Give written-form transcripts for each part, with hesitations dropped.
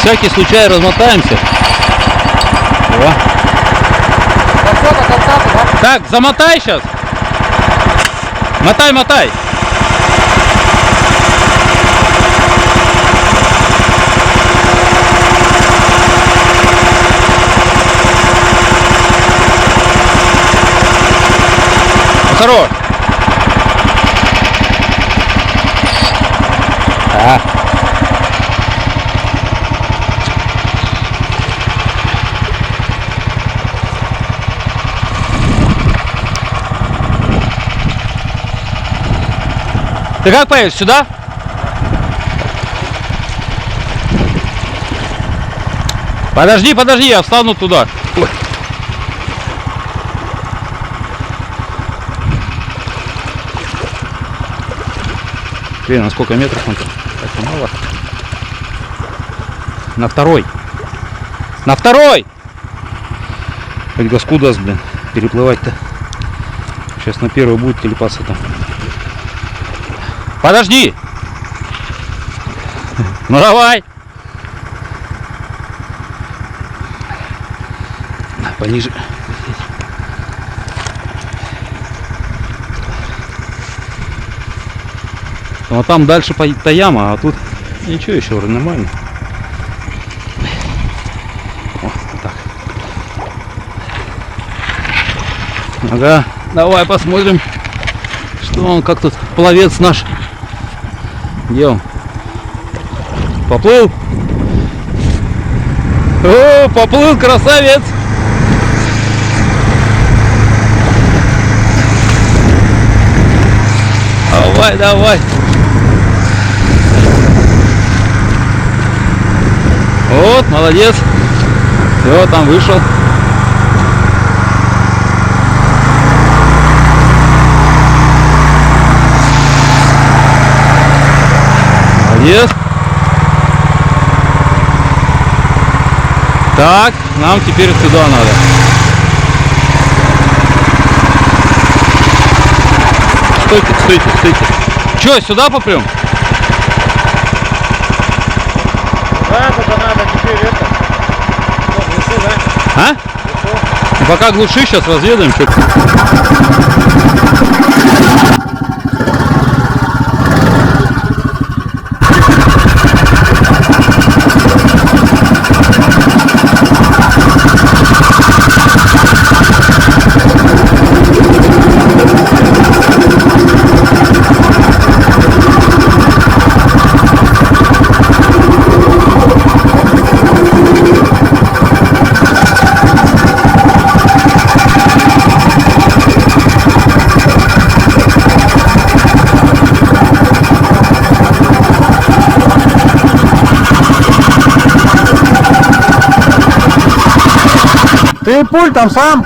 всякий случай размотаемся. О. Так, замотай сейчас. Мотай, мотай. Хорош. А. Ты как поедешь? Сюда? Подожди, подожди, я встану туда. Ой. Блин, на сколько метров он там? Так мало. На второй. На второй! Хоть газку даст, блин, переплывать-то. Сейчас на первый будет телепаться там. Подожди! Ну давай! Пониже. Ну а там дальше та яма, а тут ничего, еще нормально. О, вот так. Ага, давай посмотрим, что он, как тут пловец наш. Где он? Поплыл? О, поплыл, красавец! Давай, давай! Вот, молодец! Все, там вышел. Молодец! Так, нам теперь сюда надо. Стойте, стойте, стойте. Че, сюда поплем? Да, только надо теперь это. Глуши, да? А? Ну, пока глуши, сейчас разведаем. Ты пультом сам?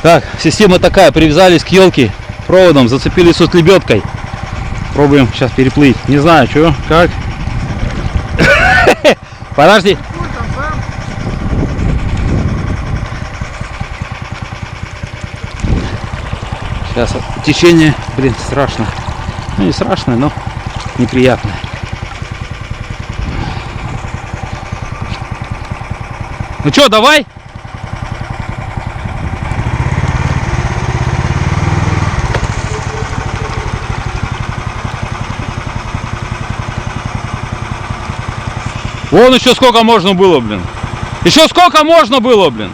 Так, система такая, привязались к елке проводом, зацепились с лебедкой. Пробуем сейчас переплыть. Не знаю, что, как. Подожди. Сейчас течение, блин, страшно. Ну не страшное, но неприятное. Ну что, давай? Вон еще сколько можно было, блин. Еще сколько можно было, блин.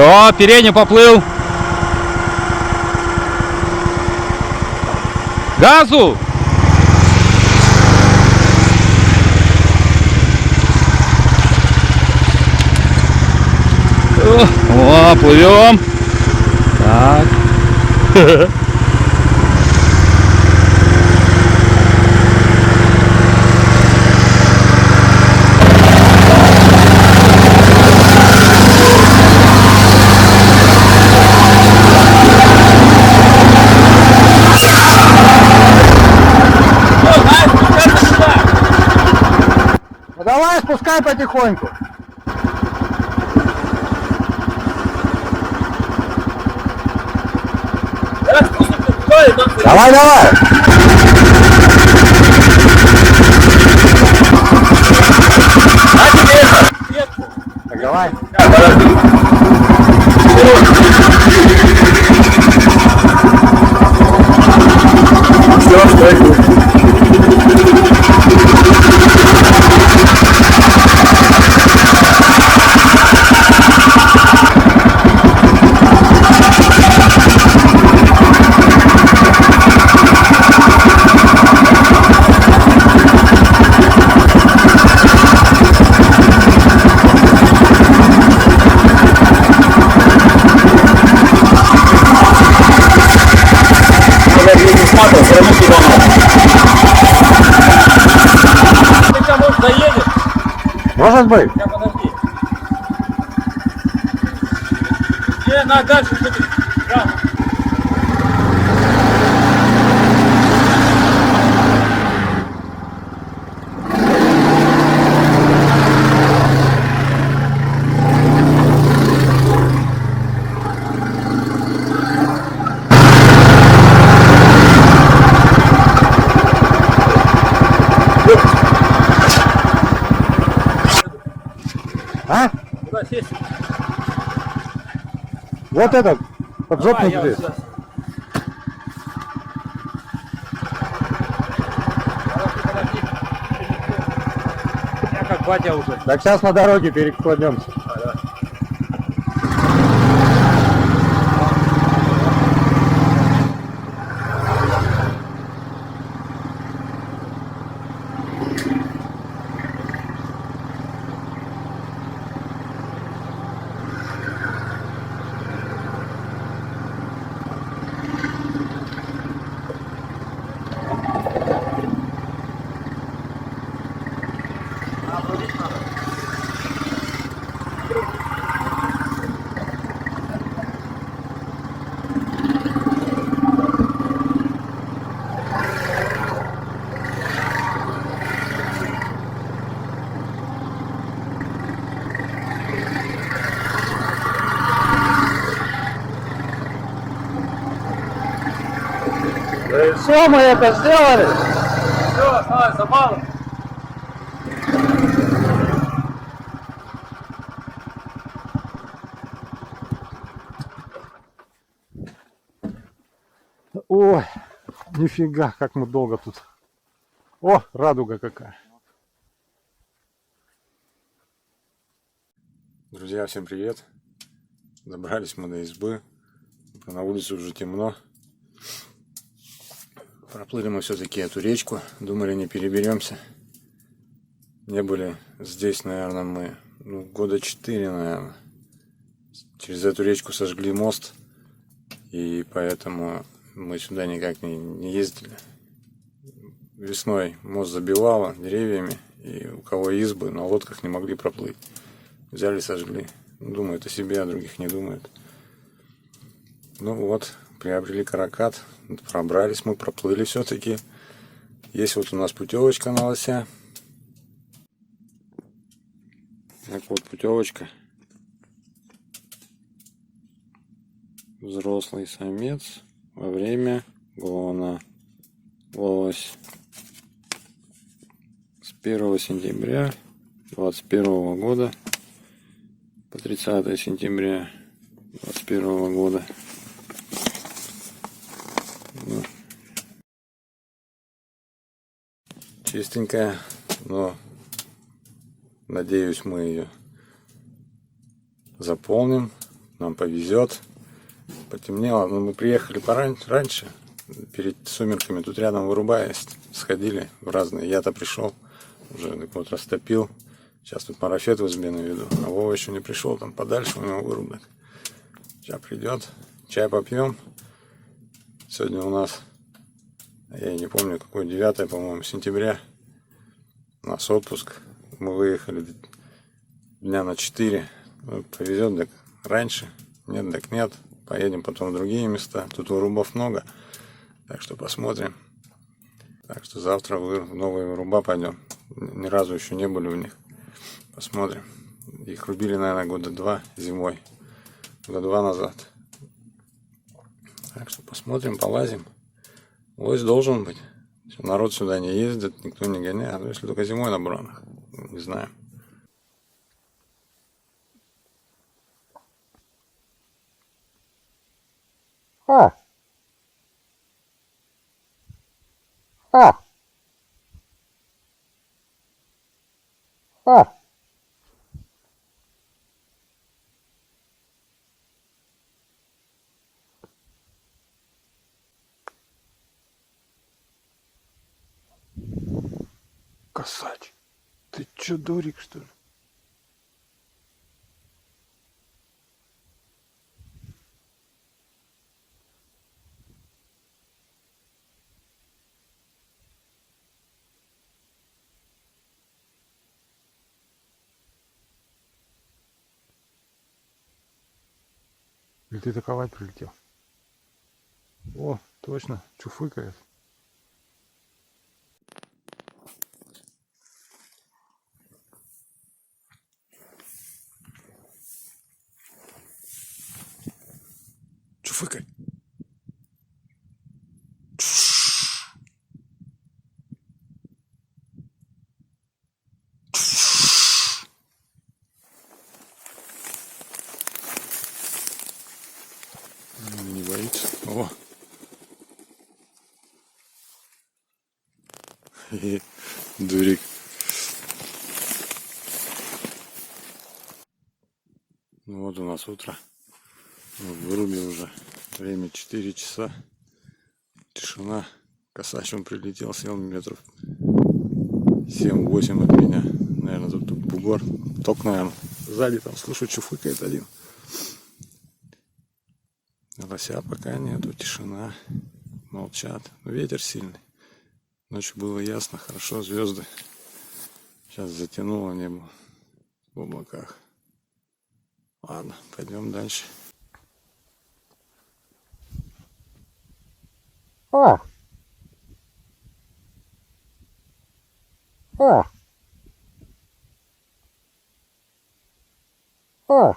О, передний поплыл. Газу! О, плывем. Так. Ну давай, спускай потихоньку. Давай, давай. Так, давай. Может быть. Подожди. На дальше смотри. А? Куда сесть? Вот этот. Поджопник Давай, я здесь. вот сюда. Подожди. Я как батя уже. Так сейчас на дороге перекладемся. Все, мы это сделали. Все, замало. Ой, нифига, как мы долго тут. О, радуга какая. Друзья, всем привет! Добрались мы до избы. На улице уже темно. Проплыли мы все-таки эту речку. Думали, не переберемся. Не были здесь, наверное, мы года 4, наверное. Через эту речку сожгли мост. И поэтому мы сюда никак не ездили. Весной мост забивало деревьями. И у кого избы на лодках не могли проплыть. Взяли, сожгли. Думают о себе, о других не думают. Ну вот, приобрели каракат. Пробрались мы, проплыли все-таки. Есть вот у нас путевочка на лося. Так вот, путевочка. Взрослый самец во время гона. Лось. С 1 сентября 2021 года по 30 сентября 2021 года. Чистенькая, но надеюсь, мы ее заполним нам повезет. Потемнело, но мы приехали раньше, перед сумерками. Тут рядом выруба есть. Сходили в разные. Я-то пришел, уже так вот растопил. Сейчас тут марафет в избе наведу. А Вова еще не пришел, там подальше у него вырубок. Сейчас придет, чай попьем. Сегодня у нас, я не помню, какой, 9, по-моему, сентября. У нас отпуск. Мы выехали дня на 4. Повезет так раньше. Нет, так нет. Поедем потом в другие места. Тут вырубов много. Так что посмотрим. Так что завтра в новые выруба пойдем. Ни разу еще не были в них. Посмотрим. Их рубили, наверное, года 2 зимой. Года 2 назад. Так что посмотрим, полазим. Лось должен быть. Народ сюда не ездит, никто не гоняет. Если только зимой на буранах. Не знаю. А! А! А! Косач, ты чё, дурик, что ли? Или ты таковать прилетел? О, точно, чуфыкает. Чуфыкай. Не боится. О! Дурик. Ну вот у нас утро. Вот вырубил уже. Время 4 часа. Тишина. Косач он прилетел, сел метров 7-8 от меня. Наверное, тут бугор. Ток, наверное. Сзади там, слышу, чуфыкает один. Лося пока нету, тишина. Молчат. Ветер сильный. Ночью было ясно, хорошо, звезды. Сейчас затянуло небо в облаках. Ладно, пойдем дальше. А! А! А!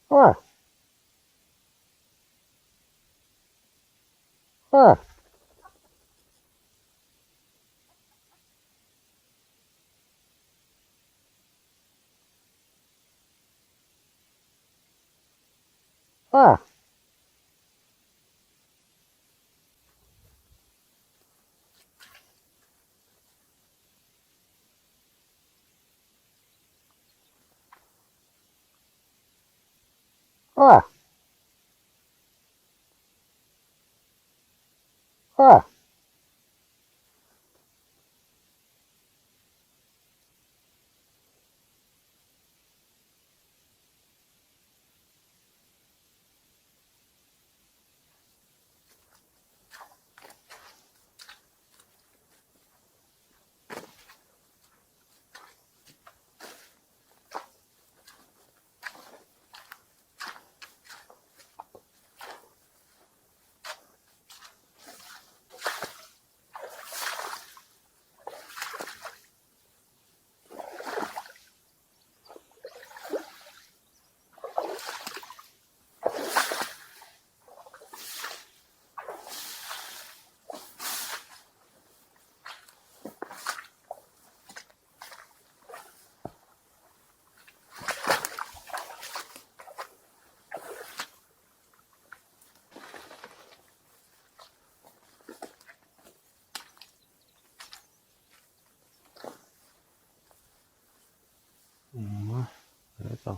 А! А! А! А! А!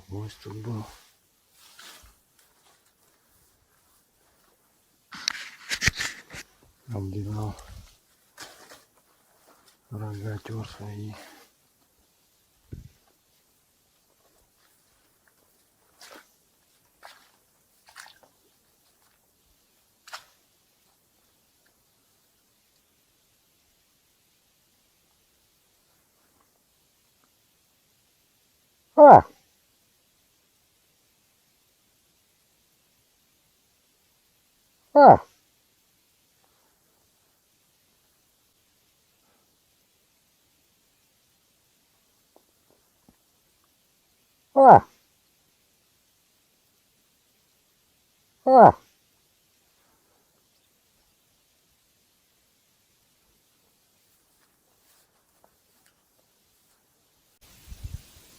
Гвоздь тут был. Обдевал рога, тер свои. А! А! А! А! А!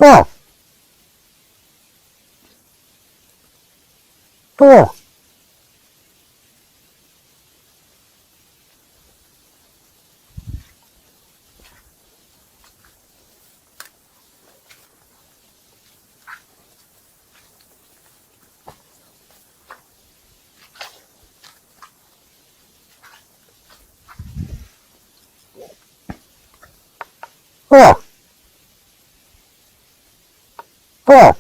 А! А! А!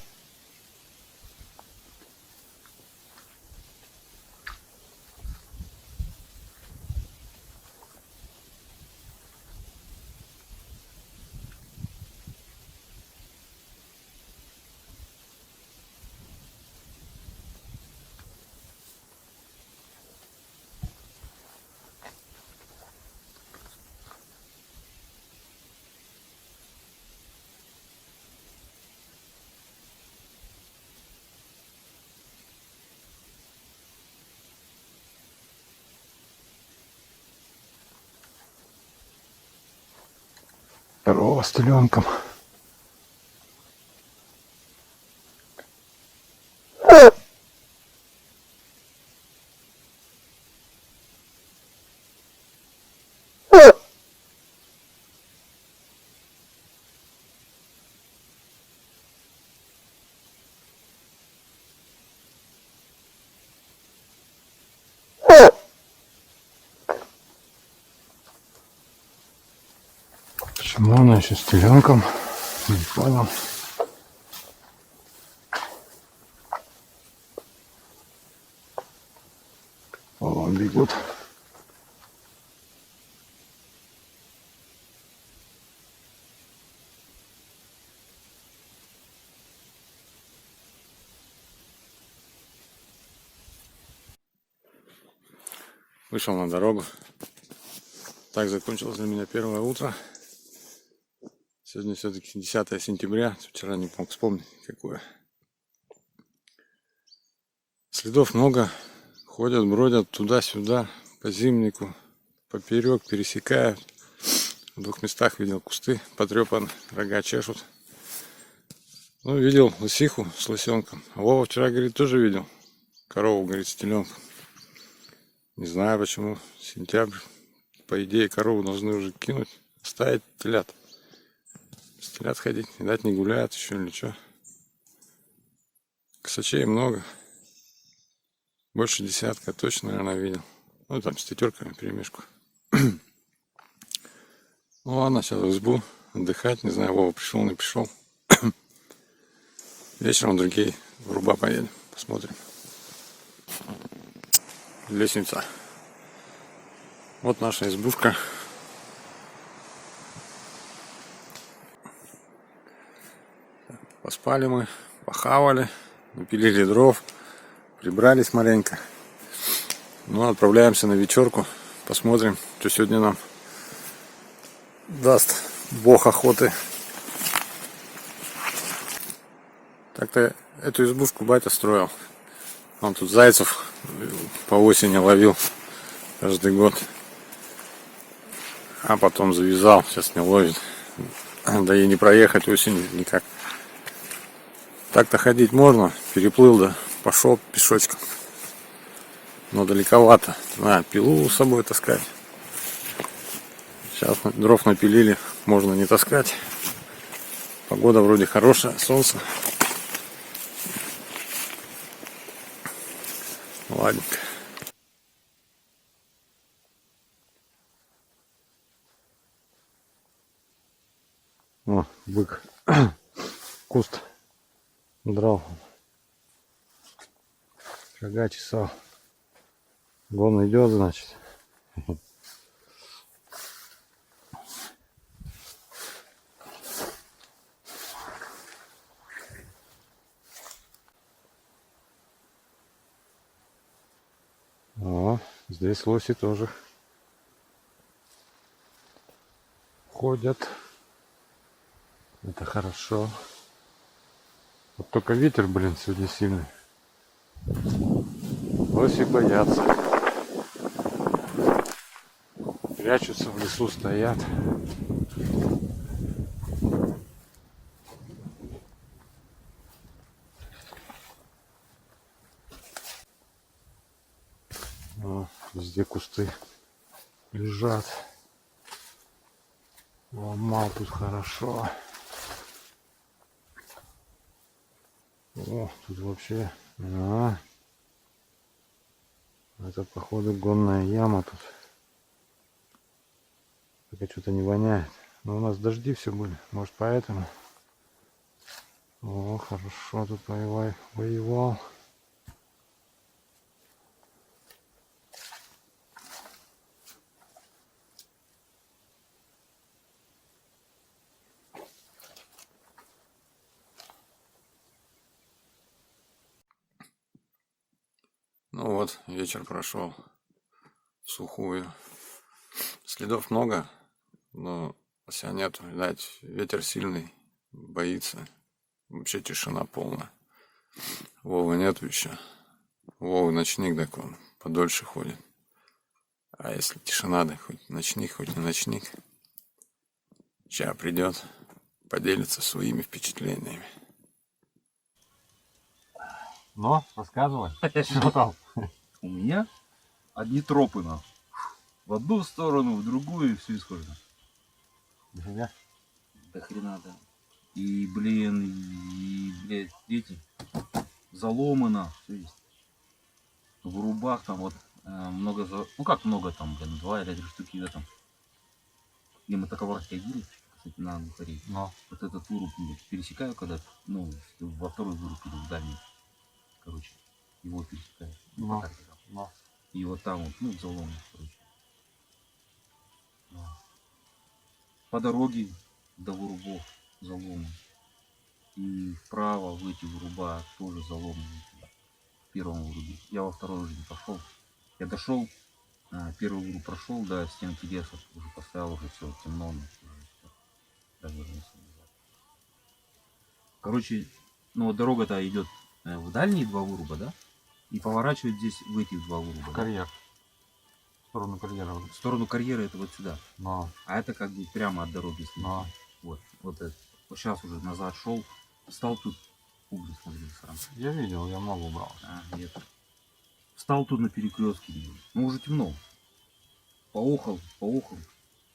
Корова с теленком. Почему она еще с теленком? Не понял. Вон бегут. Вышел на дорогу. Так закончилось для меня первое утро. Сегодня все-таки 10 сентября. Вчера не мог вспомнить какое. Следов много. Ходят, бродят туда-сюда по зимнику, поперек, пересекают. В 2 местах видел кусты потрепаны, рога чешут. Ну, видел лысиху с лысенком. А Вова вчера, говорит, тоже видел корову, говорит, с теленком. Не знаю почему. Сентябрь. По идее, корову должны уже кинуть, оставить телят. С телят ходить, видать, не гуляют еще или что. Косачей много. Больше 10 точно, наверное, видел. Ну, там с тетерками перемешку. Ну, ладно, сейчас в избу отдыхать. Не знаю, Вова пришел, не пришел. Вечером другие в руба поедем. Посмотрим. Лестница. Вот наша избушка. Поспали мы, похавали, напилили дров, прибрались маленько. Ну, отправляемся на вечерку. Посмотрим, что сегодня нам даст бог охоты. Так-то эту избушку батя строил. Он тут зайцев по осени ловил каждый год. А потом завязал, сейчас не ловит. Да и не проехать осенью никак. Так-то ходить можно. Переплыл, да, пошел пешочком. Но далековато. Надо пилу с собой таскать. Сейчас дров напилили, можно не таскать. Погода вроде хорошая, солнце. Ладненько. О, бык. Куст драл. Шага чесал. Гон идет, значит. О, здесь лоси тоже ходят. Это хорошо. Вот только ветер, блин, сегодня сильный. Лоси боятся. Прячутся в лесу, стоят. О, везде кусты лежат. Ломал тут хорошо. О, тут вообще... это, походу, гонная яма тут. Только что-то не воняет. Но у нас дожди все были. Может, поэтому... О, хорошо тут воевал. Ну вот, вечер прошел в сухую. Следов много, но лося нету. Видать, ветер сильный, боится. Вообще тишина полная. Вовы нету еще. Вова ночник, так он подольше ходит. А если тишина, да хоть ночник, хоть не ночник. Сейчас придет, поделится своими впечатлениями. Ну, рассказывай. Что там? У меня одни тропы на. В одну сторону, в другую, и все исхожено. Нифига. До хрена, да. И, блин, и, блядь, эти заломано, все есть. В рубах там вот много, ну как много там, блин, 2 или 3 штуки в этом. Где мы такого ходили, кстати, на бухаре. Но. Вот этот выруб пересекаю, когда, ну, во второй выруб или в дальний. Короче, его пересекаю. Но. Но. И вот там вот, ну, заломано, короче. По дороге до вырубов заломан. И вправо в эти выруба тоже заломан. В первом вырубе. Я во второй уже не пошел. Я дошел, первый выруб прошел, до стенки леса, уже поставил, уже все темно. Короче, ну вот дорога-то идет в дальние 2 выруба, да? И поворачивает здесь в эти 2 выруба. Карьер. сторону карьера. В сторону карьеры это вот сюда. Но, А это как бы прямо от дороги. если но. Вот это. Вот сейчас уже назад шел. Встал тут. Угли, смотри, сразу. Я видел, я много убрал. Нет. Встал тут на перекрестке. Ну уже темно. Поохал.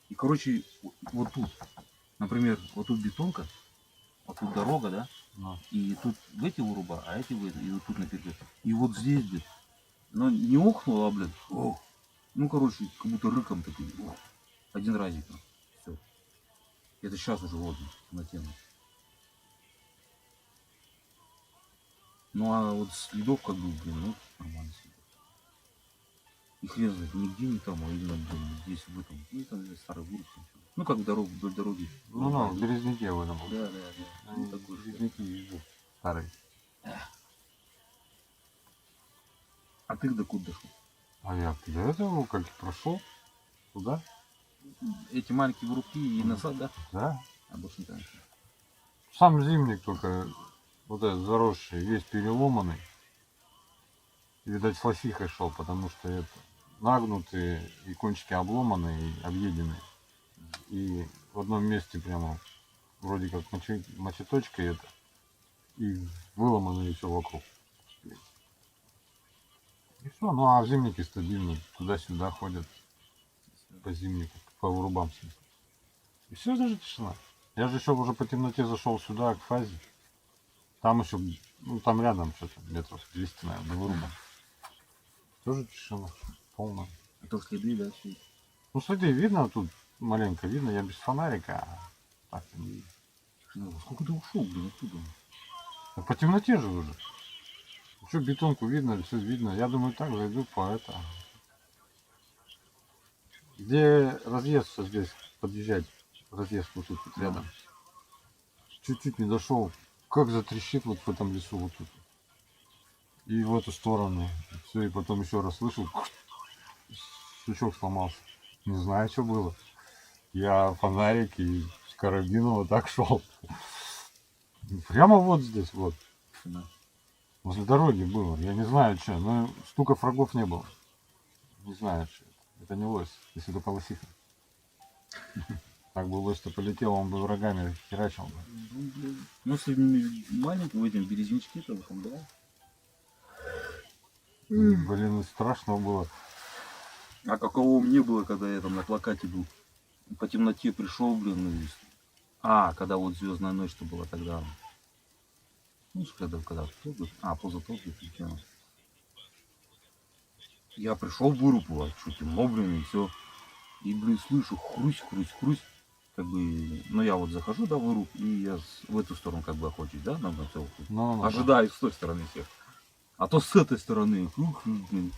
И короче, вот тут. Например, вот тут бетонка. Вот тут дорога, да? Но. И тут в эти выруба, а эти в эти. И вот тут на перекрестке. И вот здесь, блин. Но не охнуло, а, блин. Ох. Ну, короче, как будто рыком такой. Ох. Один разик. Все. Это сейчас уже вот на тему. Ну а вот следов как бы, блин, ну нормально следов. И хрен знает, нигде не там, а именно, блин, здесь в этом. Ну там здесь старый вырубка. Ну как дорогу, вдоль дороги. Ну, в Березняке в этом был. Да. Ну, Они такой же. Березняки везде. Старые. А ты до куда дошел? А я до этого как прошел туда. Эти маленькие вырубки и назад, да? Да. А больше не конечно. Сам зимник только вот этот заросший, весь переломанный. И, видать, с лосихой шел, потому что это нагнутые и кончики обломанные, и объеденные. И в одном месте прямо вроде как мочеточкой это. И выломано все вокруг. И все, ну а зимники стабильно туда-сюда ходят по зимнику, по вырубам. И все, даже тишина. Я же еще уже по темноте зашел сюда, к фазе. Там еще, ну там рядом что-то, метров 200, наверное, до выруба. Тоже тишина полная. А то следы, да, все. Ну следы видно, тут маленько видно, я без фонарика, а так не видно. Сколько ты ушел, блин, оттуда? Ну, по темноте же уже. Что, бетонку видно, все видно. Я думаю, так зайду по это. Где разъезд вот здесь подъезжать? Разъезд вот тут вот рядом. Чуть-чуть не дошел. Как затрещит вот в этом лесу вот тут. И в эту сторону. Все, и потом еще раз слышал. Сучок сломался. Не знаю, что было. Я фонарик и с карабином вот так шел. Прямо вот здесь вот. Да. Возле дороги было. Я не знаю, что. Но стуков врагов не было. Не знаю, что это. Это не лось, если только лосиха. Так бы лось-то полетел, он бы врагами херачил бы. Ну, блин. Ну, если маленький в этом березнячке, то там, да. Блин, страшно было. А каково мне было, когда я там на плакате был. По темноте пришел, блин, и... когда вот звездная ночь-то была тогда. Ну, когда позатот, я пришел в вырубку, а что темно, блин, и все. И, блин, слышу хрусь. Как бы, ну я вот захожу, да, в выруб, и я в эту сторону как бы охочусь, да, на целку. Ну, Ожидаю с той стороны всех. А то с этой стороны, блин.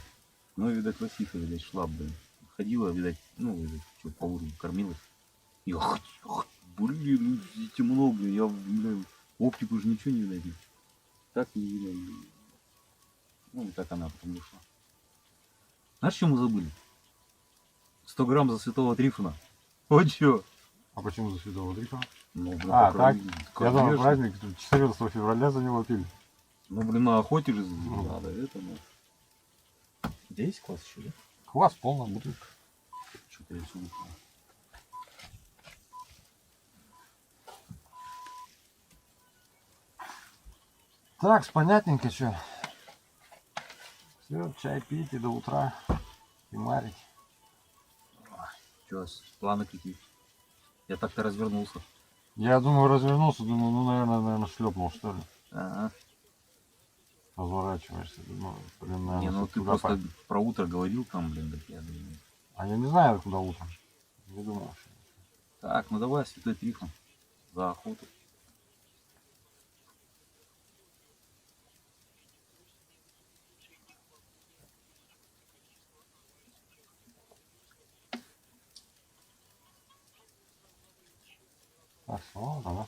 Ну, видать, лосиха, видать, шла, блин. Ходила, видать, что по вырубу кормилась. И блин, ну, темно, блин, я, блин, оптику же ничего не видать. Так не видно. Ну, и так она потом вышла. Знаешь, что мы забыли? 100 грамм за святого Трифона. Вот чё. а почему за Святого Трифона? Ну, блин, А, так? как Я думал, вешать. праздник 14 февраля за него пили. Ну, блин, на охоте же надо это, ну. Здесь класс еще, да? Квас, полная бутылка. Что-то я все выпил. Так, понятненько, что. Все, чай пить и до утра. И марить. Что, планы какие? Я так-то развернулся. Я думаю, развернулся, думаю, ну, наверное, шлепнул, что ли. Ага. Разворачиваешься, думаю, блин, наверное, Не, ну ты туда просто про утро говорил там, блин, так я думаю. А я не знаю, куда утром. Не думал, что. Так, ну давай, святой Трифон. За охоту. Так, ладно, да.